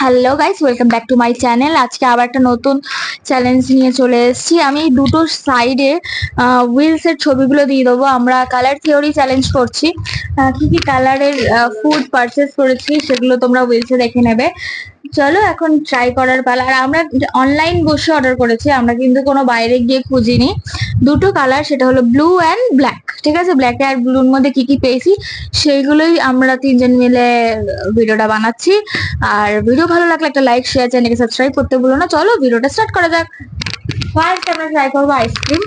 Hello guys, welcome back to my channel. আজকে আবার একটা নতুন চ্যালেঞ্জ নিয়ে চলে এসেছি। আমি দুটো সাইডে হুইলস এর ছবিগুলো দিয়ে দেবো। আমরা কালার থিওরি চ্যালেঞ্জ করছি। কি কি কালারের ফুড পারচেস করেছি সেগুলো তোমরা হুইলসে দেখে নেবে। চলো এখন ট্রাই করার পালা। আর আমরা অনলাইন বসে অর্ডার করেছি, আমরা কিন্তু কোনো বাইরে গিয়ে খুঁজিনি। দুটো কালার, সেটা হলো ব্লু অ্যান্ড ব্ল্যাক। ঠিক আছে, ব্ল্যাক আর ব্লুর মধ্যে কি কি পেয়েছি সেইগুলোই আমরা তিনজন মিলে ভিডিওটা বানাচ্ছি। আর ভিডিও ভালো লাগলে একটা লাইক, শেয়ার, চ্যানেলকে সাবস্ক্রাইব করতে ভুলো না। চলো ভিডিওটা স্টার্ট করা যাক। ফার্স্ট আমরা ট্রাই করবো আইসক্রিম।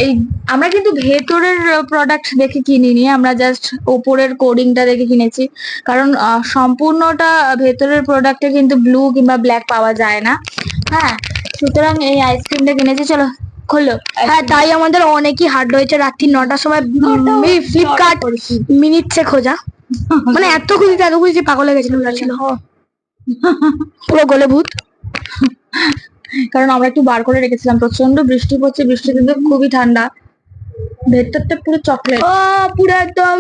এই আমরা কিন্তু ভেতরের প্রোডাক্ট দেখে কিনিনি, আমরা জাস্ট ওপরের কোডিংটা দেখে কিনেছি, কারণ সম্পূর্ণটা ভেতরের প্রোডাক্টে কিন্তু ব্লু কিংবা ব্ল্যাক পাওয়া যায় না। হ্যাঁ, সুতরাং এই আইসক্রিমটা কিনেছি। চলো খোলো। হ্যাঁ, তাই আমাদের অনেকই হার্ড হয়েছে। রাত্রি 9টার সময় ফ্লিপকার্ট মিনিটসে খোঁজা, মানে এত খুঁজছি পাগল হয়ে গেছিলাম। ছিল পুরো গলে ভূত। কারণ আমরা একটু বার করে রেখেছিলাম, প্রচন্ড বৃষ্টি পড়ছে, বৃষ্টি কিন্তু খুবই ঠান্ডা। ভেতরটা পুরো চকলেট, পুরো একদম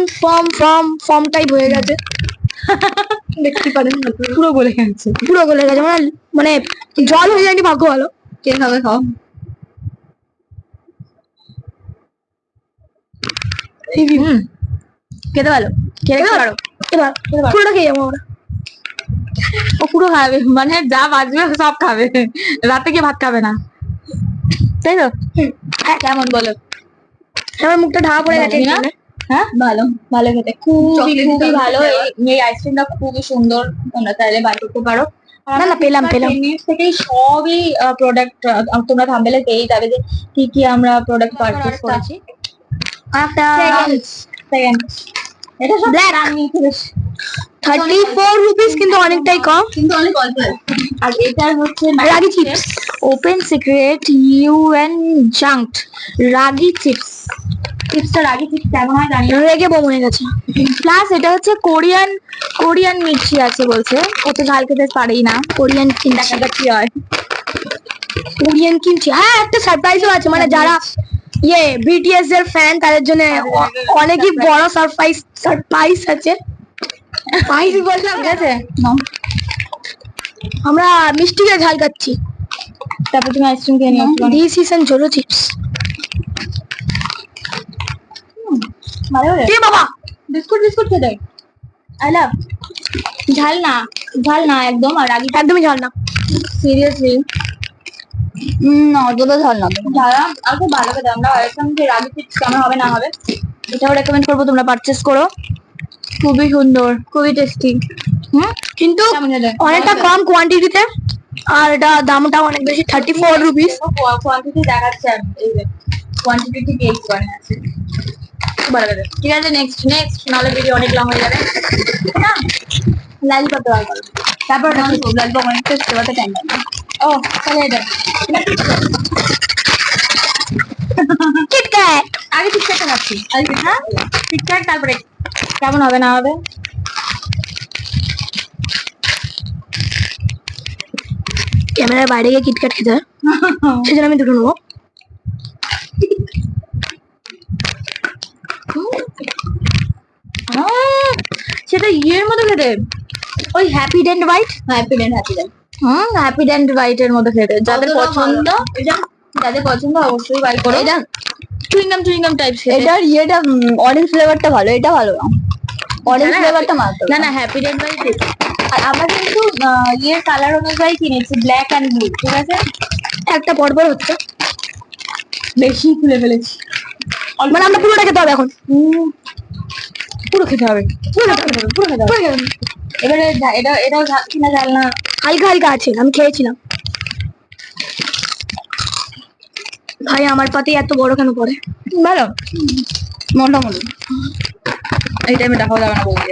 ফর্ম টাইপ হয়ে গেছে। দেখতে পারেন পুরো গলে গেছে, পুরো গলে গেছে, মানে জল হয়ে যায়নি। ভাগ্য ভালো। কে খাবে খাও। খেতে ভালো, খেতে পারো। এবার পুরোটা খেয়ে যাবো আমরা। ও পুরো খাবে, মানে যা বাজবে সব খাবে। রাতে কি ভাত খাবে না, তাই তো? কেমন বলো? আমার মুখটা ঢাকা পড়ে গেছে না? হ্যাঁ, ভালো ভালো খেতে, খুবই খুবই ভালো। এই আইসক্রিমটা খুবই সুন্দর, তোমরা চাইলে বাই করতে পারো। না পেলাম থেকেই সবই প্রোডাক্ট তোমরা থাম্বনেলে পেয়ে যাবে যে কি কি আমরা প্রোডাক্ট পারচেজ করেছি। সেকেন্ড এটা সব ব্ল্যাক 34 রুপিস, কিন্তু অনেকটাই কম, কিন্তু অনেক অল্প। আর এটা হচ্ছে ragi chips, open secret you and junked ragi chips. চিপসটা ragi chips কেমন হয় জানি না, রেগে বম হয়ে গেছে। প্লাস এটা হচ্ছে কোরিয়ান মির্চি আছে বলছে, ও তো ঝাল খেতে পারেই না। কোরিয়ান কিমচি, কি হয় কোরিয়ান কিমচি। হ্যাঁ, একটা সারপ্রাইজও আছে, মানে যারা বিটিএস এর ফ্যান তাদের জন্য অনেকই বড় সারপ্রাইজ আছে। ঠিক আছে, আমরা মিষ্টিকে ঝাল খাচ্ছি। তারপর তুমি আইসক্রিম খেয়ে নিও। This is an zero chips. এ বাবা, বিস্কুট খেতে আই লাভ। ঝাল না একদম, আর রাগি একদমই ঝাল না, সিরিয়াসলি না, অতটা ঝাল না। যারা আর খুব ভালো খেতে, আমরা এরকম যে রাগি চিপস কেমন হবে না হবে এটাও রেকমেন্ড করবো, তোমরা পারচেস করো। খুবই সুন্দর, খুবই টেস্টি। কিন্তু অনেকটা কম কোয়ান্টিটিতে, আর এটা দামটা অনেক বেশি, 34 রুপিস। কোয়ান্টিটি দেখাচ্ছে, এই যে কোয়ান্টিটি ঠিক এই করে আছে। ঠিক আছে, নেক্সট নাহলে ভিডিও অনেক লং হয়ে যাবে না। লালিপপ দেওয়া করো, তারপর লালিপপ অনেক টেস্ট করতে টাইম লাগবে। ও তাহলে এটা কিটক্যাট, আগে ঠিকঠাক খাচ্ছি। হ্যাঁ, ঠিকঠাক, তারপরে কেমন হবে না হবে। ক্যামেরার বাইরে গিয়ে কিটক্যাট খেতে হয়, সেজন্য আমি দুটো নেবো। সেটা ইয়ের মতো খেতে, ওই হ্যাপি ডেন্ট বাইট এর মতো খেতে। যাদের পছন্দ অবশ্যই বাই করো। এটা চুইংগাম টাইপ। এটার ইয়েটা অরেঞ্জ ফ্লেভারটা ভালো, এটা ভালো না। অরেঞ্জ ফ্লেভারটা মাত্র না হ্যাপি ডেন্ট বাইট। আর আমরা কিন্তু ইয়ের কালার অনুযায়ী কিনেছি, ব্ল্যাক অ্যান্ড ব্লু। ঠিক আছে, একটা পরপর হচ্ছে, বেশি খুলে ফেলেছি। মানে আমরা পুরোটা খেতে হবে এখন। পুরো খেতে হবে, পুরো খেতে হবে। এবারে এটাও ঝাল কিনা ঝাল না, হালকা আছে, আমি খেয়েছিলাম। ভাই আমার পাতে এত বড় কেন পড়ে? ভালো মোটামুটি, এই টাইমে দেখাও যাবে না বলতে।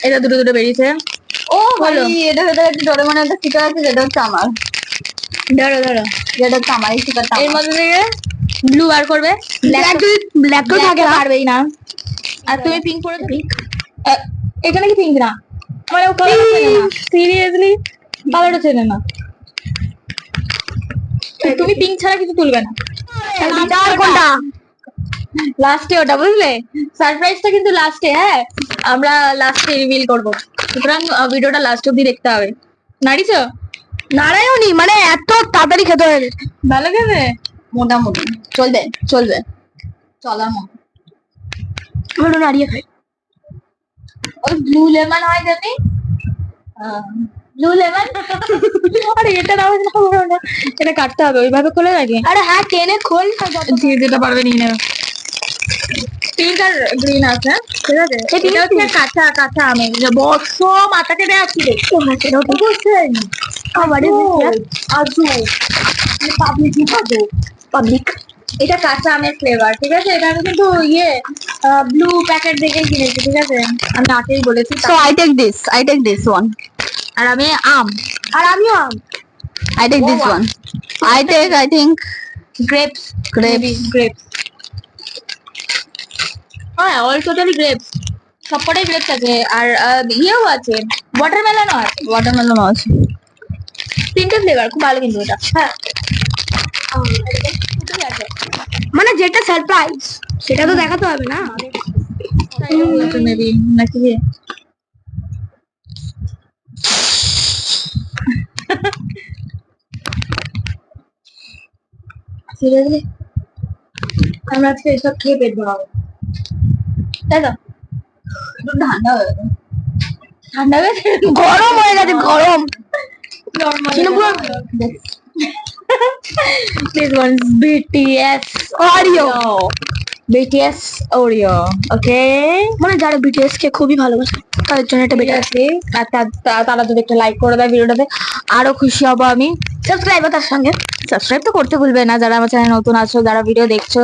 এটা দুটো বেরিয়েছে। ও ভালো, এটা ভেতরে একটা ডোরেমন একটা স্টিকার আছে, যেটা হচ্ছে আমার। ধরো যেটা হচ্ছে আমার স্টিকারটা। এর মধ্যে থেকে ব্লু বার করবে, ব্ল্যাক তো থাকে পারবেই না। আর তুমি পিঙ্ক করেছো, এখানে কি পিঙ্ক না, মানে ও কালারটা চেনে না। সিরিয়াসলি কালারটা চেনে না। তুমি পিঙ্ক ছাড়া কিছু তুলবে না। কোনটা লাস্টে ওটা, বুঝলে? সারপ্রাইজটা কিন্তু লাস্টে। হ্যাঁ, আমরা লাস্টে রিভিল করব, সুতরাং ভিডিওটা লাস্ট অব্দি দেখতে হবে। নাড়িছো? নারায়ণী মানে এত তাড়াতাড়ি খেতে হয়ে গেছে। ভালো খেতে? মোটামুটি চলবে চলবে, চলার মতো। আমি একটু নাড়িয়ে খাই। ওই ব্লু লেমন হয় জানি, ব্লু লেমন। আরে এটা নাও না, এটা কাটতে হবে ওইভাবে খোলে নাকি? আরে হ্যাঁ, টেনে খোল। যে যেটা পারবে নিয়ে নেবে। পিঙ্ক আর গ্রিন আছে, ঠিক আছে? এটা হচ্ছে কাঁচা কাঁচা আমের বর্ষ মাথা কেটে আসছি রে। ও হ্যাঁ, সেটাও তো বুঝছেন? আমার আজু পাবলিক খাবো, পাবলিক। এটা কাঁচা আমের ফ্লেভার, ঠিক আছে? এটা আমি কিন্তু ব্লু প্যাকেট দেখে কিনেছি, ঠিক আছে? আমি আগেই বলেছি। So I take this one. আর আমি আম, আর আমিও আম। I take this one. I think grapes grapes. Grapes, হ্যাঁ অল টোটালি গ্রেপস, সবকটাই গ্রেপস আছে। আর ইয়েও আছে, ওয়াটারমেলনও আছে। Watermelon also. তিনটে ফ্লেভার, খুব ভালো কিন্তু এটা। হ্যাঁ, দুটোই আছে। মানে যেটা সারপ্রাইজ সেটা তো দেখাতে হবে না। মেবি নাকি সিরিয়াসলি আমরা আজকে এসব খেয়ে পেট ভরাবো, তাই তো? একটু ঠান্ডা হয়ে গেছে, ঠান্ডা হয়ে গেছে, গরম হয়ে গেছে, গরম। নরমাল। কিন্তু পুরো This one's BTS Oreo. BTS Oreo, okay? মানে যারা বিটিএস কে খুবই ভালোবাসে তাদের জন্য এটা ঠিক বেটার। আছে, আর তারা যদি একটা লাইক করে দেয় ভিডিওটাতে আরো খুশি হব আমি। সাবস্ক্রাইব তার সঙ্গে। সাবস্ক্রাইব তো করতে ভুলবে না যারা আমার চ্যানেল নতুন আছো, যারা ভিডিও দেখছো।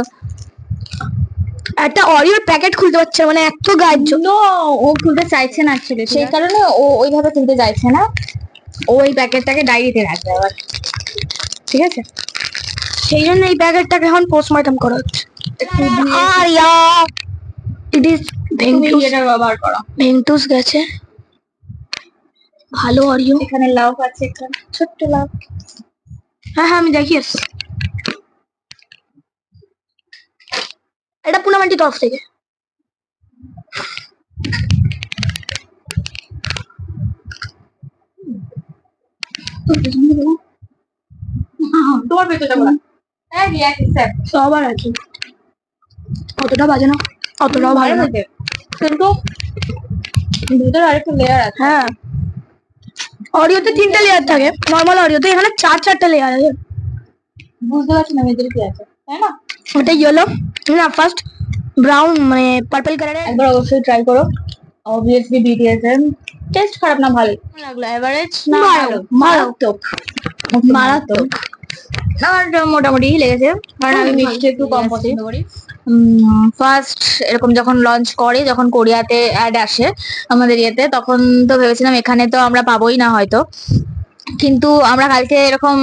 একটা অরিওর প্যাকেট খুলতে পারছে না, মানে এত গাছ। নো, ও খুলতে চাইছে না অ্যাকচুয়ালি, সেই কারণে ও ওইভাবে খুলতে চাইছে না। ও এই প্যাকেটটাকে ডায়েরিতে রাখবে আবার, ঠিক আছে? সেই জন্য এই প্যাকেটটাকে এখন পোস্টমর্টম করা হচ্ছে। আর ইট ইজ তুমি এটা ব্যবহার করো। ভেন্টুস গেছে। ভালো অরিও। এখানে লাভ আছে, এখানে ছোট্ট লাভ। হ্যাঁ হ্যাঁ, আমি দেখি আসছি। এটা পুনাম আন্টির তরফ থেকে। তোমার ভেতরটা বলা, হ্যাঁ রিয়াক্ট সবার আছে, অতটা বাজে না, অতটাও ভালো না। কিন্তু ভেতরে আরেকটা লেয়ার আছে। হ্যাঁ, অরিওতে 3টে লেয়ার থাকে, নর্মাল অরিওতে এখানে 4-4টে লেয়ার আছে। বুঝতে পারছি না ভেতরে কি আছে, তাই না? ওটা ইয়েলো না, ফার্স্ট ব্রাউন মানে পার্পল কালারের। একবার অবশ্যই ট্রাই করো। অবভিয়াসলি বিটিএস এর টেস্ট খারাপ না, ভালো লাগলো। এভারেজ না ভালো? মারাত্মক, মারাত্মক। আমার মোটামুটি লেগেছে, কারণ আমি মিষ্টি একটু কম পছন্দ করি। ফার্স্ট এরকম যখন লঞ্চ করে, যখন কোরিয়াতে অ্যাড আসে আমাদের ইয়েতে, তখন তো ভেবেছিলাম এখানে তো আমরা পাবোই না হয়তো, কিন্তু আমরা কালকে এরকম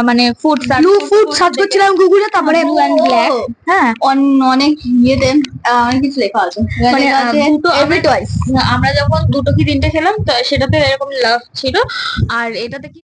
মানে ফুড সার্চ করছিলাম গুগলে, তারপরে ব্লু এন্ড ব্ল্যাক, হ্যাঁ অনেক ইয়েতে অনেক কিছু লেখা আছে। মানে লেখা আছে দুটো every twice. আমরা যখন দুটো কি তিনটে খেলাম তো সেটাতে এরকম লাভ ছিল, আর এটাতে কি